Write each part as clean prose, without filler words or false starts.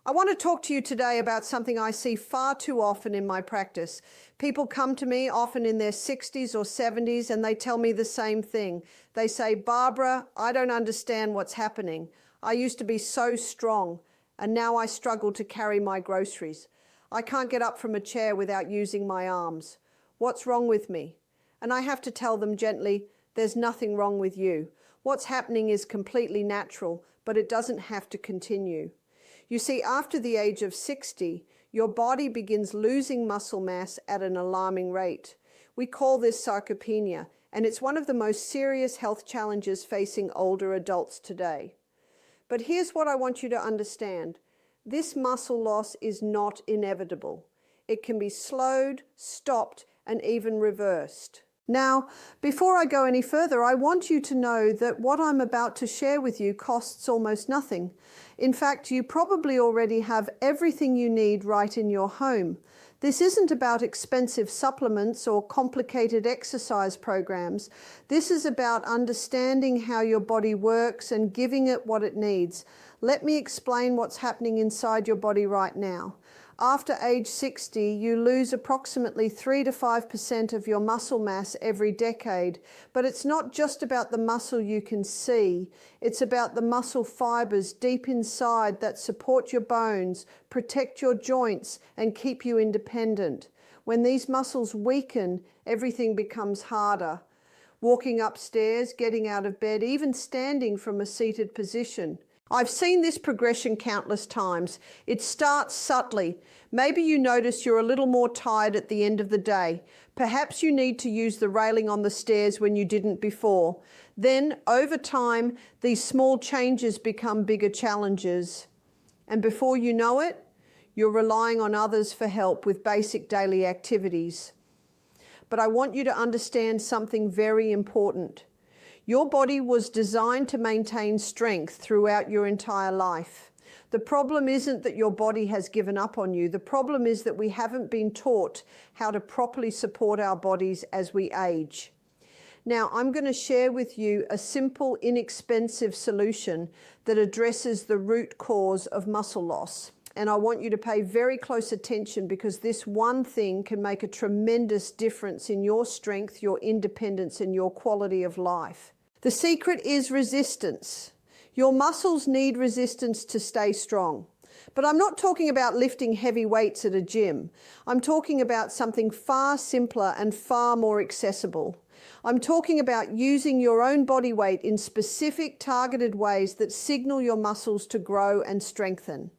I want to talk to you today about something I see far too often in my practice. People come to me often in their 60s or 70s and they tell me the same thing. They say, Barbara, I don't understand what's happening. I used to be so strong and now I struggle to carry my groceries. I can't get up from a chair without using my arms. What's wrong with me? And I have to tell them gently, there's nothing wrong with you. What's happening is completely natural, but it doesn't have to continue. You see, after the age of 60, your body begins losing muscle mass at an alarming rate. We call this sarcopenia, and it's one of the most serious health challenges facing older adults today. But here's what I want you to understand. This muscle loss is not inevitable. It can be slowed, stopped, and even reversed. Now, before I go any further, I want you to know that what I'm about to share with you costs almost nothing. In fact, you probably already have everything you need right in your home. This isn't about expensive supplements or complicated exercise programs. This is about understanding how your body works and giving it what it needs. Let me explain what's happening inside your body right now. After age 60, you lose approximately 3 to 5% of your muscle mass every decade. But it's not just about the muscle you can see. It's about the muscle fibers deep inside that support your bones, protect your joints, and keep you independent. When these muscles weaken, everything becomes harder. Walking upstairs, getting out of bed, even standing from a seated position. I've seen this progression countless times. It starts subtly. Maybe you notice you're a little more tired at the end of the day. Perhaps you need to use the railing on the stairs when you didn't before. Then, over time, these small changes become bigger challenges. And before you know it, you're relying on others for help with basic daily activities. But I want you to understand something very important. Your body was designed to maintain strength throughout your entire life. The problem isn't that your body has given up on you. The problem is that we haven't been taught how to properly support our bodies as we age. Now, I'm going to share with you a simple, inexpensive solution that addresses the root cause of muscle loss. And I want you to pay very close attention because this one thing can make a tremendous difference in your strength, your independence, and your quality of life. The secret is resistance. Your muscles need resistance to stay strong. But I'm not talking about lifting heavy weights at a gym. I'm talking about something far simpler and far more accessible. I'm talking about using your own body weight in specific targeted ways that signal your muscles to grow and strengthen.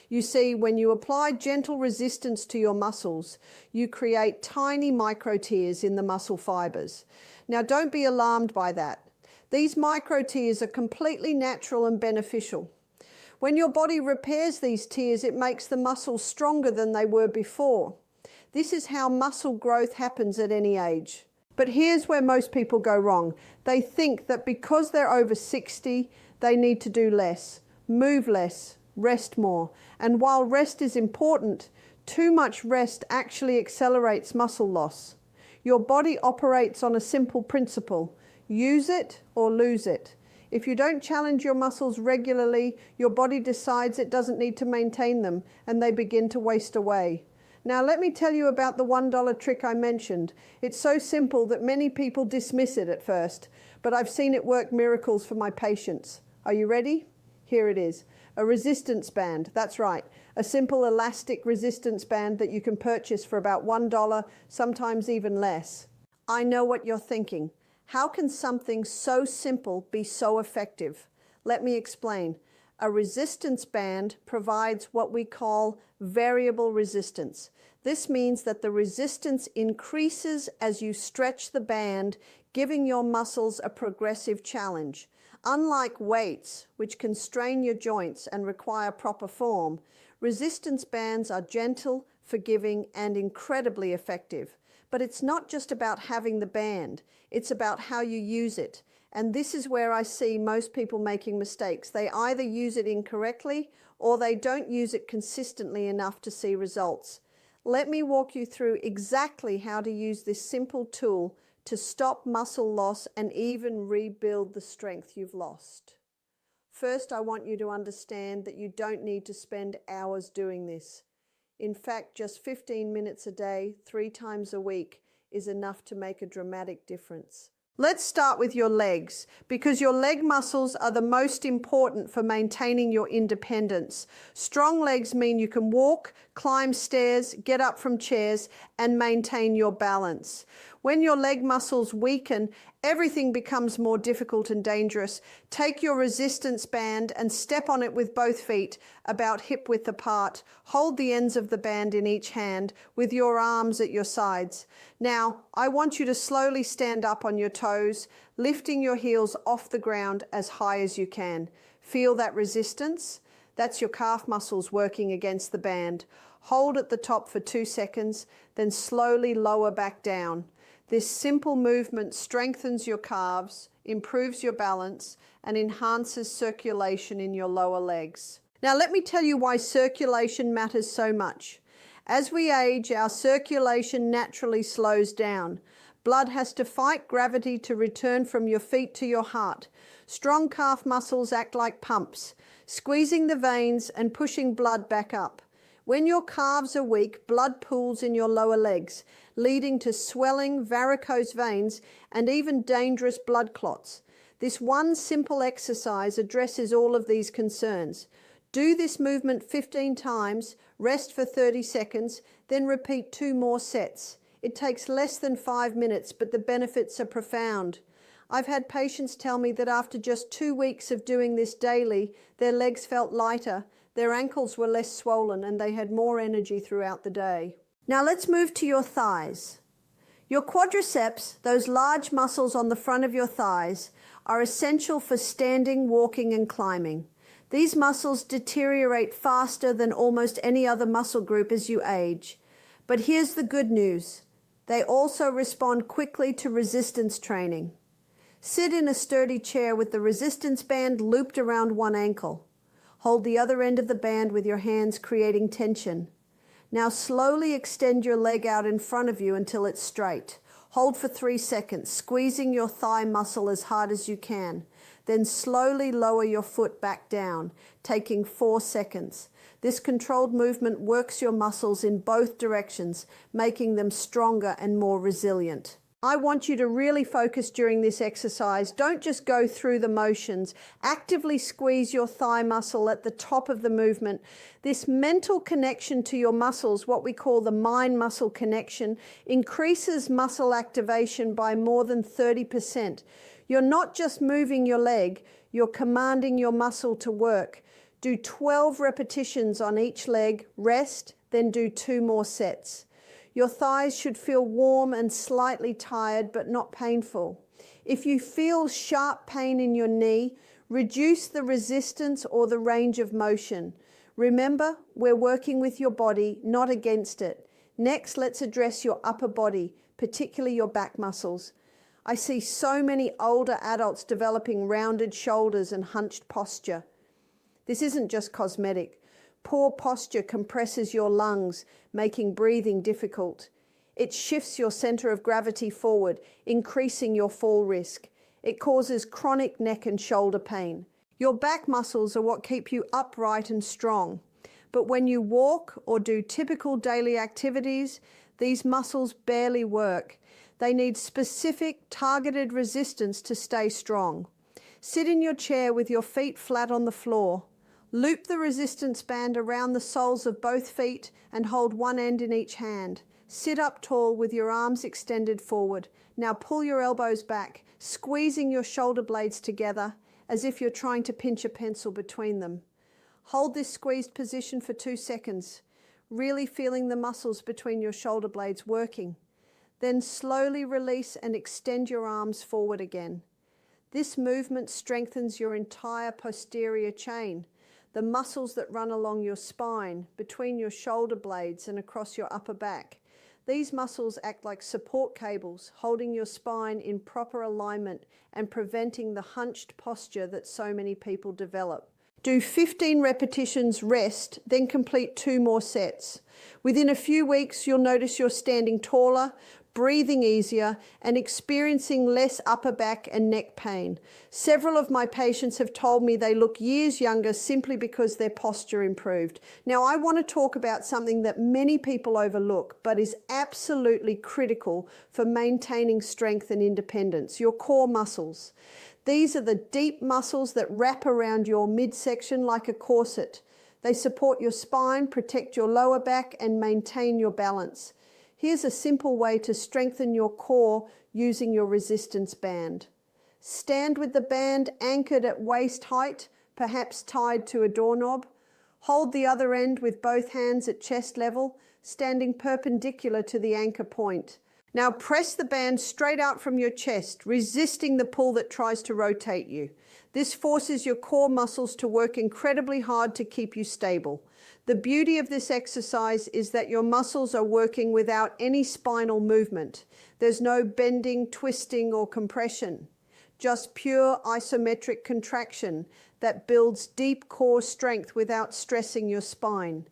You see, when you apply gentle resistance to your muscles, you create tiny micro tears in the muscle fibers. Now, don't be alarmed by that. These micro tears are completely natural and beneficial. When your body repairs these tears, it makes the muscles stronger than they were before. This is how muscle growth happens at any age. But here's where most people go wrong. They think that because they're over 60, they need to do less, move less, rest more. And while rest is important, too much rest actually accelerates muscle loss. Your body operates on a simple principle. Use it or lose it. If you don't challenge your muscles regularly, your body decides it doesn't need to maintain them and they begin to waste away. Now let me tell you about the $1 trick I mentioned. It's so simple that many people dismiss it at first, but I've seen it work miracles for my patients. Are you ready? Here it is. A resistance band. That's right. A simple elastic resistance band that you can purchase for about $1, sometimes even less. I know what you're thinking. How can something so simple be so effective? Let me explain. A resistance band provides what we call variable resistance. This means that the resistance increases as you stretch the band, giving your muscles a progressive challenge. Unlike weights, which can strain your joints and require proper form, resistance bands are gentle, forgiving, and incredibly effective. But it's not just about having the band, it's about how you use it. And this is where I see most people making mistakes. They either use it incorrectly or they don't use it consistently enough to see results. Let me walk you through exactly how to use this simple tool to stop muscle loss and even rebuild the strength you've lost. First, I want you to understand that you don't need to spend hours doing this. In fact, just 15 minutes a day, 3 times a week, is enough to make a dramatic difference. Let's start with your legs, because your leg muscles are the most important for maintaining your independence. Strong legs mean you can walk, climb stairs, get up from chairs, and maintain your balance. When your leg muscles weaken, everything becomes more difficult and dangerous. Take your resistance band and step on it with both feet about hip width apart. Hold the ends of the band in each hand with your arms at your sides. Now, I want you to slowly stand up on your toes, lifting your heels off the ground as high as you can. Feel that resistance? That's your calf muscles working against the band. Hold at the top for 2 seconds, then slowly lower back down. This simple movement strengthens your calves, improves your balance, and enhances circulation in your lower legs. Now let me tell you why circulation matters so much. As we age, our circulation naturally slows down. Blood has to fight gravity to return from your feet to your heart. Strong calf muscles act like pumps, squeezing the veins and pushing blood back up. When your calves are weak, blood pools in your lower legs, leading to swelling, varicose veins, and even dangerous blood clots. This one simple exercise addresses all of these concerns. Do this movement 15 times, rest for 30 seconds, then repeat 2 more sets. It takes less than 5 minutes, but the benefits are profound. I've had patients tell me that after just 2 weeks of doing this daily, their legs felt lighter, their ankles were less swollen, and they had more energy throughout the day. Now let's move to your thighs. Your quadriceps, those large muscles on the front of your thighs, are essential for standing, walking, and climbing. These muscles deteriorate faster than almost any other muscle group as you age. But here's the good news. They also respond quickly to resistance training. Sit in a sturdy chair with the resistance band looped around one ankle. Hold the other end of the band with your hands, creating tension. Now slowly extend your leg out in front of you until it's straight. Hold for 3 seconds, squeezing your thigh muscle as hard as you can. Then slowly lower your foot back down, taking 4 seconds. This controlled movement works your muscles in both directions, making them stronger and more resilient. I want you to really focus during this exercise. Don't just go through the motions. Actively squeeze your thigh muscle at the top of the movement. This mental connection to your muscles, what we call the mind-muscle connection, increases muscle activation by more than 30%. You're not just moving your leg, you're commanding your muscle to work. Do 12 repetitions on each leg, rest, then do 2 more sets. Your thighs should feel warm and slightly tired, but not painful. If you feel sharp pain in your knee, reduce the resistance or the range of motion. Remember, we're working with your body, not against it. Next, let's address your upper body, particularly your back muscles. I see so many older adults developing rounded shoulders and hunched posture. This isn't just cosmetic. Poor posture compresses your lungs, making breathing difficult. It shifts your center of gravity forward, increasing your fall risk. It causes chronic neck and shoulder pain. Your back muscles are what keep you upright and strong. But when you walk or do typical daily activities, these muscles barely work. They need specific, targeted resistance to stay strong. Sit in your chair with your feet flat on the floor. Loop the resistance band around the soles of both feet and hold one end in each hand. Sit up tall with your arms extended forward. Now pull your elbows back, squeezing your shoulder blades together as if you're trying to pinch a pencil between them. Hold this squeezed position for 2 seconds, really feeling the muscles between your shoulder blades working. Then slowly release and extend your arms forward again. This movement strengthens your entire posterior chain, the muscles that run along your spine, between your shoulder blades and across your upper back. These muscles act like support cables, holding your spine in proper alignment and preventing the hunched posture that so many people develop. Do 15 repetitions, rest, then complete 2 more sets. Within a few weeks, you'll notice you're standing taller, breathing easier, and experiencing less upper back and neck pain. Several of my patients have told me they look years younger simply because their posture improved. Now, I want to talk about something that many people overlook, but is absolutely critical for maintaining strength and independence: your core muscles. These are the deep muscles that wrap around your midsection like a corset. They support your spine, protect your lower back, and maintain your balance. Here's a simple way to strengthen your core using your resistance band. Stand with the band anchored at waist height, perhaps tied to a doorknob. Hold the other end with both hands at chest level, standing perpendicular to the anchor point. Now press the band straight out from your chest, resisting the pull that tries to rotate you. This forces your core muscles to work incredibly hard to keep you stable. The beauty of this exercise is that your muscles are working without any spinal movement. There's no bending, twisting, or compression. Just pure isometric contraction that builds deep core strength without stressing your spine.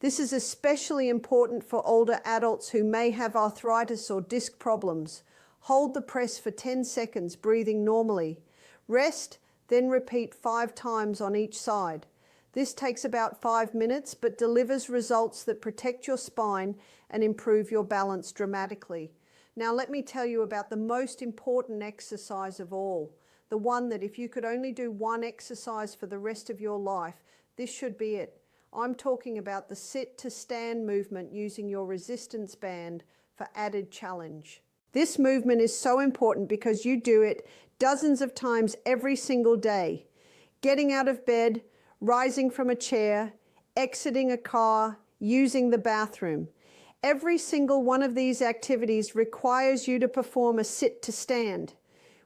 This is especially important for older adults who may have arthritis or disc problems. Hold the press for 10 seconds, breathing normally. Rest, then repeat 5 times on each side. This takes about 5 minutes, but delivers results that protect your spine and improve your balance dramatically. Now let me tell you about the most important exercise of all. The one that if you could only do one exercise for the rest of your life, this should be it. I'm talking about the sit to stand movement using your resistance band for added challenge. This movement is so important because you do it dozens of times every single day. Getting out of bed, rising from a chair, exiting a car, using the bathroom. Every single one of these activities requires you to perform a sit to stand.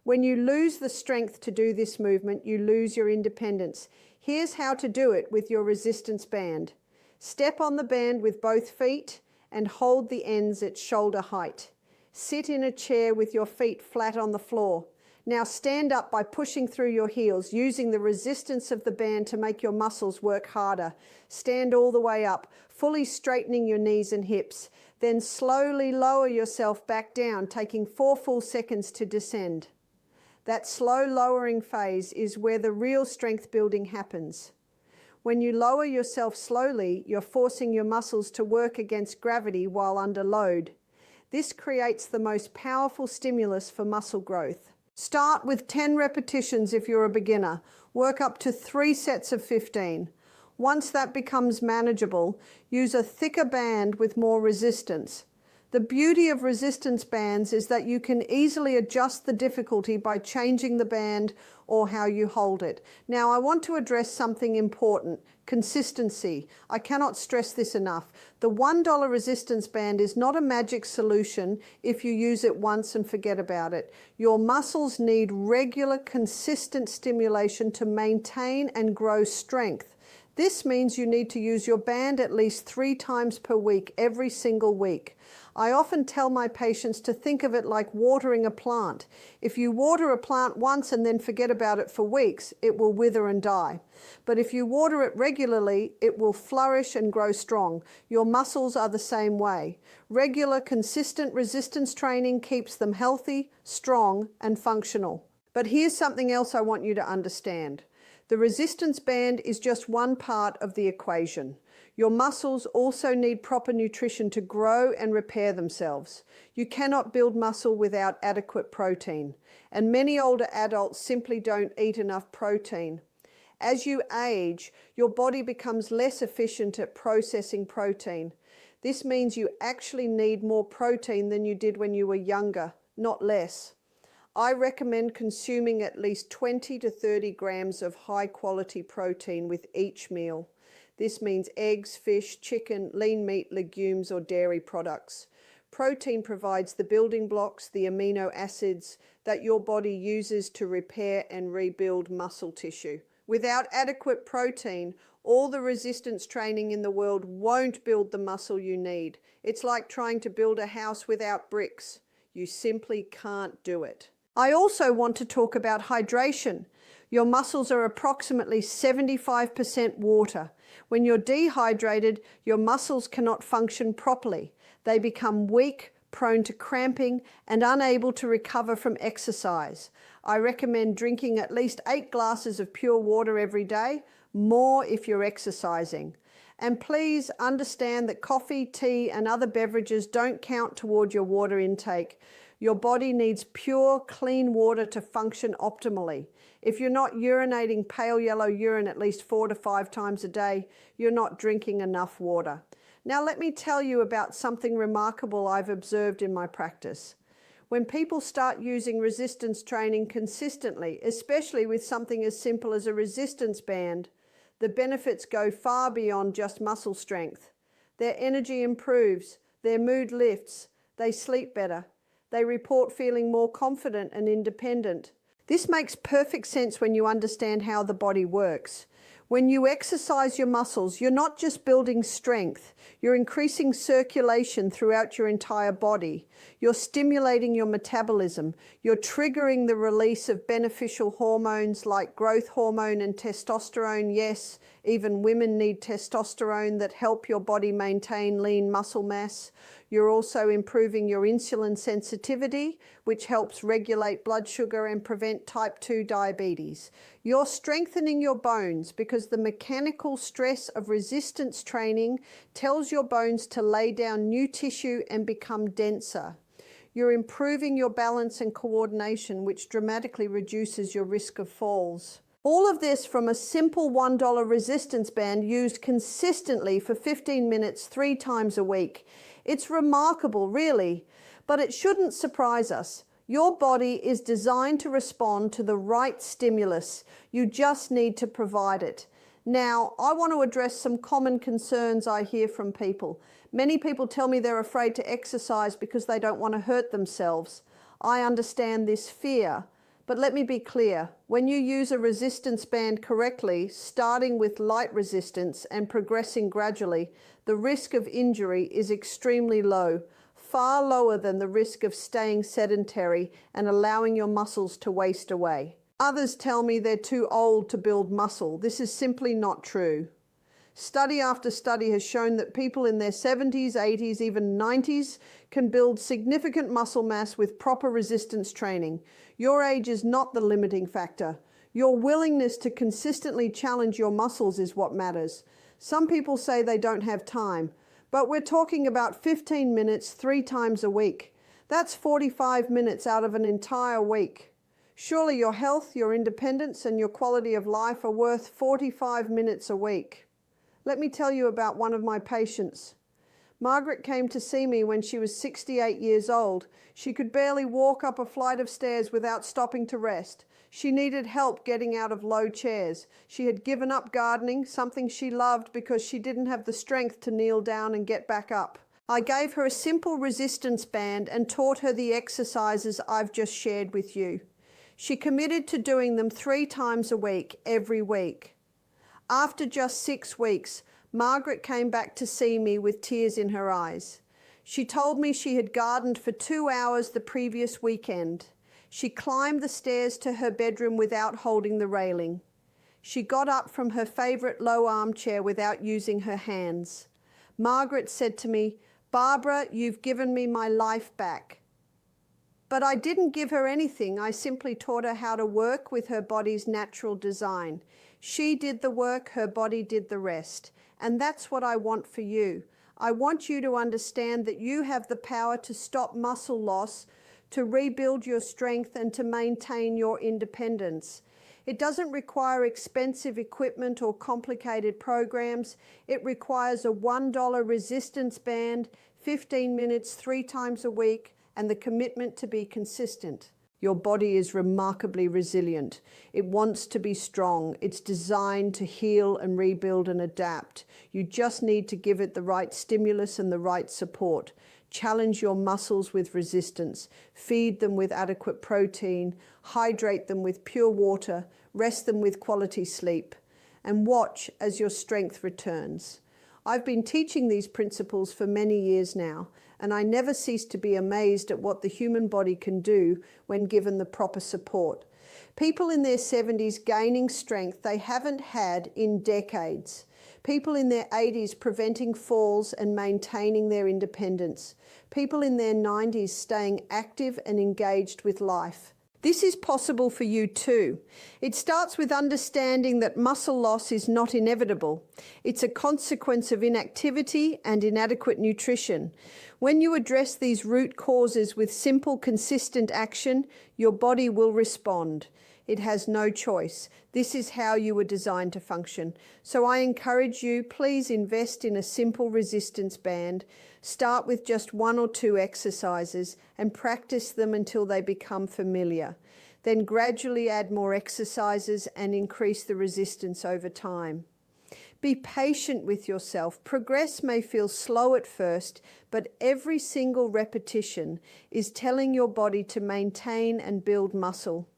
When you lose the strength to do this movement, you lose your independence. Here's how to do it with your resistance band. Step on the band with both feet and hold the ends at shoulder height. Sit in a chair with your feet flat on the floor. Now stand up by pushing through your heels, using the resistance of the band to make your muscles work harder. Stand all the way up, fully straightening your knees and hips. Then slowly lower yourself back down, taking 4 full seconds to descend. That slow lowering phase is where the real strength building happens. When you lower yourself slowly, you're forcing your muscles to work against gravity while under load. This creates the most powerful stimulus for muscle growth. Start with 10 repetitions if you're a beginner. Work up to 3 sets of 15. Once that becomes manageable, use a thicker band with more resistance. The beauty of resistance bands is that you can easily adjust the difficulty by changing the band or how you hold it. Now, I want to address something important: consistency. I cannot stress this enough. The $1 resistance band is not a magic solution if you use it once and forget about it. Your muscles need regular, consistent stimulation to maintain and grow strength. This means you need to use your band at least 3 times per week, every single week. I often tell my patients to think of it like watering a plant. If you water a plant once and then forget about it for weeks, it will wither and die. But if you water it regularly, it will flourish and grow strong. Your muscles are the same way. Regular, consistent resistance training keeps them healthy, strong, and functional. But here's something else I want you to understand. The resistance band is just one part of the equation. Your muscles also need proper nutrition to grow and repair themselves. You cannot build muscle without adequate protein, and many older adults simply don't eat enough protein. As you age, your body becomes less efficient at processing protein. This means you actually need more protein than you did when you were younger, not less. I recommend consuming at least 20 to 30 grams of high-quality protein with each meal. This means eggs, fish, chicken, lean meat, legumes, or dairy products. Protein provides the building blocks, the amino acids that your body uses to repair and rebuild muscle tissue. Without adequate protein, all the resistance training in the world won't build the muscle you need. It's like trying to build a house without bricks. You simply can't do it. I also want to talk about hydration. Your muscles are approximately 75% water. When you're dehydrated, your muscles cannot function properly. They become weak, prone to cramping, and unable to recover from exercise. I recommend drinking at least 8 glasses of pure water every day, more if you're exercising. And please understand that coffee, tea, and other beverages don't count toward your water intake. Your body needs pure, clean water to function optimally. If you're not urinating pale yellow urine at least 4 to 5 times a day, you're not drinking enough water. Now let me tell you about something remarkable I've observed in my practice. When people start using resistance training consistently, especially with something as simple as a resistance band, the benefits go far beyond just muscle strength. Their energy improves, their mood lifts, they sleep better, they report feeling more confident and independent. This makes perfect sense when you understand how the body works. When you exercise your muscles, you're not just building strength, you're increasing circulation throughout your entire body. You're stimulating your metabolism. You're triggering the release of beneficial hormones like growth hormone and testosterone. Yes, even women need testosterone that help your body maintain lean muscle mass. You're also improving your insulin sensitivity, which helps regulate blood sugar and prevent type 2 diabetes. You're strengthening your bones because the mechanical stress of resistance training tells your bones to lay down new tissue and become denser. You're improving your balance and coordination, which dramatically reduces your risk of falls. All of this from a simple $1 resistance band used consistently for 15 minutes 3 times a week. It's remarkable, really, but it shouldn't surprise us. Your body is designed to respond to the right stimulus. You just need to provide it. Now, I want to address some common concerns I hear from people. Many people tell me they're afraid to exercise because they don't want to hurt themselves. I understand this fear. But let me be clear, when you use a resistance band correctly, starting with light resistance and progressing gradually, the risk of injury is extremely low, far lower than the risk of staying sedentary and allowing your muscles to waste away. Others tell me they're too old to build muscle. This is simply not true. Study after study has shown that people in their 70s, 80s, even 90s can build significant muscle mass with proper resistance training. Your age is not the limiting factor. Your willingness to consistently challenge your muscles is what matters. Some people say they don't have time, but we're talking about 15 minutes 3 times a week. That's 45 minutes out of an entire week. Surely your health, your independence, and your quality of life are worth 45 minutes a week. Let me tell you about one of my patients. Margaret came to see me when she was 68 years old. She could barely walk up a flight of stairs without stopping to rest. She needed help getting out of low chairs. She had given up gardening, something she loved, because she didn't have the strength to kneel down and get back up. I gave her a simple resistance band and taught her the exercises I've just shared with you. She committed to doing them 3 times a week, every week. After just 6 weeks, Margaret came back to see me with tears in her eyes. She told me she had gardened for 2 hours the previous weekend. She climbed the stairs to her bedroom without holding the railing. She got up from her favorite low armchair without using her hands. Margaret said to me, "Barbara, you've given me my life back." But I didn't give her anything. I simply taught her how to work with her body's natural design. She did the work, her body did the rest. And that's what I want for you. I want you to understand that you have the power to stop muscle loss, to rebuild your strength, and to maintain your independence. It doesn't require expensive equipment or complicated programs. It requires a $1 resistance band, 15 minutes 3 times a week, and the commitment to be consistent. Your body is remarkably resilient. It wants to be strong. It's designed to heal and rebuild and adapt. You just need to give it the right stimulus and the right support. Challenge your muscles with resistance. Feed them with adequate protein. Hydrate them with pure water. Rest them with quality sleep. And watch as your strength returns. I've been teaching these principles for many years now, and I never cease to be amazed at what the human body can do when given the proper support. People in their 70s gaining strength they haven't had in decades. People in their 80s preventing falls and maintaining their independence. People in their 90s staying active and engaged with life. This is possible for you too. It starts with understanding that muscle loss is not inevitable. It's a consequence of inactivity and inadequate nutrition. When you address these root causes with simple, consistent action, your body will respond. It has no choice. This is how you were designed to function. So I encourage you, please invest in a simple resistance band. Start with just 1 or 2 exercises and practice them until they become familiar. Then gradually add more exercises and increase the resistance over time. Be patient with yourself. Progress may feel slow at first, but every single repetition is telling your body to maintain and build muscle.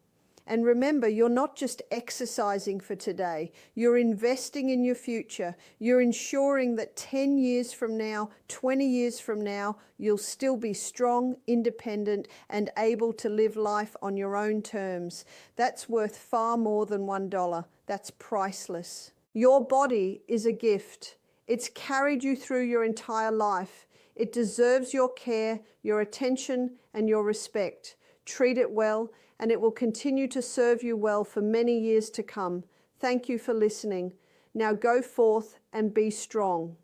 And remember, you're not just exercising for today. You're investing in your future. You're ensuring that 10 years from now, 20 years from now, you'll still be strong, independent, and able to live life on your own terms. That's worth far more than $1. That's priceless. Your body is a gift. It's carried you through your entire life. It deserves your care, your attention, and your respect. Treat it well, and it will continue to serve you well for many years to come. Thank you for listening. Now go forth and be strong.